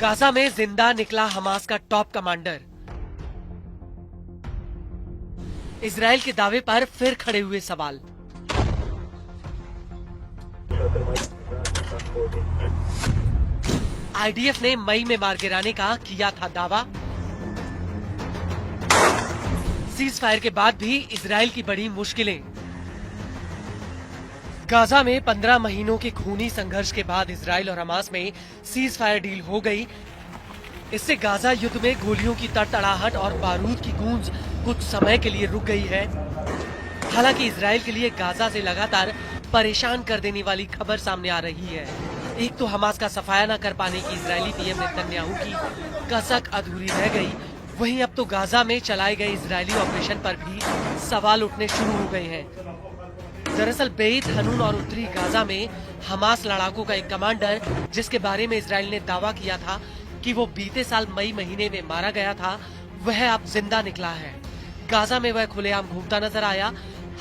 Gaza में जिंदा निकला हमास का टॉप कमांडर। इजराइल के दावे पर फिर खड़े हुए सवाल। आईडीएफ ने मई में मार गिराने का किया था दावा। सीज फायर के बाद भी इजराइल की बड़ी मुश्किलें। गाजा में 15 महीनों के खूनी संघर्ष के बाद इजराइल और हमास में सीज फायर डील हो गई। इससे गाजा युद्ध में गोलियों की तड़तड़ाहट और बारूद की गूंज कुछ समय के लिए रुक गई है। हालांकि इजराइल के लिए गाजा से लगातार परेशान कर देने वाली खबर सामने आ रही है। एक तो हमास का सफाया न कर पाने की इजरायली पीएम नेतन्याहू की कसक अधूरी रह गई, वहीं अब तो गाजा में चलाए गए इजरायली ऑपरेशन पर भी सवाल उठने शुरू हो गए हैं। दरअसल बेत हनून और उत्तरी गाजा में हमास लड़ाकों का एक कमांडर, जिसके बारे में इजराइल ने दावा किया था कि वो बीते साल मई महीने में मारा गया था, वह अब जिंदा निकला है। गाजा में वह खुलेआम घूमता नजर आया।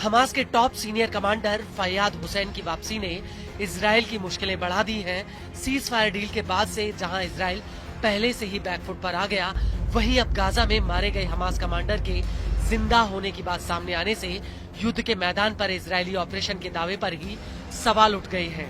हमास के top senior commander Faiyad Hussain की वापसी ने इजराइल की मुश्किलें बढ़ा दी हैं। सीज फायर डील के बाद से जहां इजराइल पहले से ही बैकफुट पर आ गया, वहीं अब गाजा में मारे गए हमास कमांडर के जिंदा होने की बात सामने आने से युद्ध के मैदान पर इजरायली ऑपरेशन के दावे पर ही सवाल उठ गए हैं।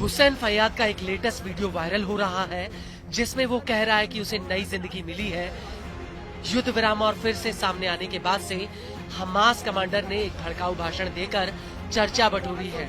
हुसैन फैयाद का एक लेटेस्ट वीडियो वायरल हो रहा है, जिसमें वो कह रहा है कि उसे नई जिंदगी मिली है। युद्ध विराम और फिर से सामने आने के बाद से हमास कमांडर ने एक भड़काऊ भाषण देकर चर्चा बटोरी है।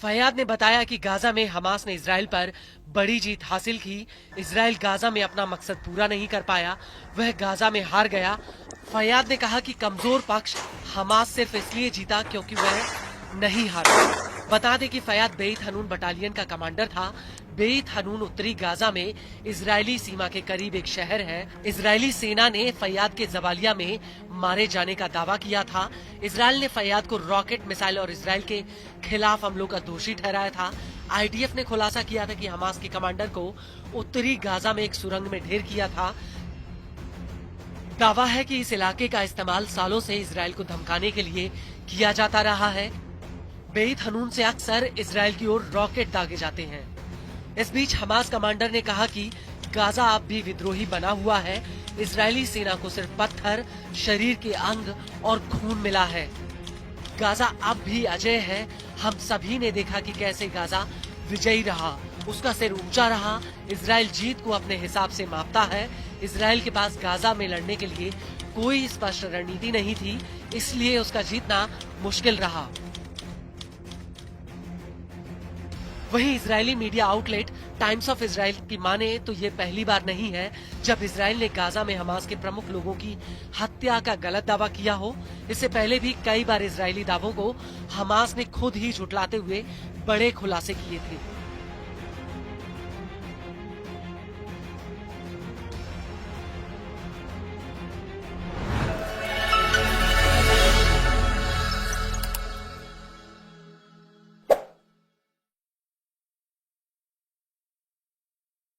फैयाद ने बताया कि गाजा में हमास ने इजराइल पर बड़ी जीत हासिल की। इजराइल गाजा में अपना मकसद पूरा नहीं कर पाया, वह गाजा में हार गया। फैयाद ने कहा कि कमजोर पक्ष हमास सिर्फ इसलिए जीता क्योंकि वह नहीं हारा। बता दें कि फैयाद बेत हनून बटालियन का कमांडर था। बेत हनून उत्तरी गाजा में इजरायली सीमा के करीब एक शहर है। इजरायली सेना ने फैयाद के जवालिया में मारे जाने का दावा किया था। इजराइल ने फैयाद को रॉकेट मिसाइल और इजराइल के खिलाफ हमलों का दोषी ठहराया था। आईडीएफ ने खुलासा किया था कि हमास के कमांडर को उत्तरी गाजा में एक सुरंग में ढेर किया था। दावा है कि इस इलाके का इस्तेमाल सालों से इजराइल को धमकाने के लिए किया जाता रहा है। बेत हनून से अक्सर इजराइल की ओर रॉकेट दागे जाते हैं। इस बीच हमास कमांडर ने कहा कि गाजा अब भी विद्रोही बना हुआ है। इजरायली सेना को सिर्फ पत्थर, शरीर के अंग और खून मिला है। गाजा अब भी अजय है। हम सभी ने देखा कि कैसे गाजा विजयी रहा, उसका सिर ऊंचा रहा। इजराइल जीत को अपने हिसाब से मापता है। इजराइल के पास गाजा में लड़ने के लिए कोई स्पष्ट रणनीति नहीं थी, इसलिए उसका जीतना मुश्किल रहा। वहीं Israeli media outlet times of Israel की माने तो ये पहली बार नहीं है जब इजराइल ने गाजा में हमास के प्रमुख लोगों की हत्या का गलत दावा किया हो। इससे पहले भी कई बार इजरायली दावों को हमास ने खुद ही झुटलाते हुए बड़े खुलासे किए थे।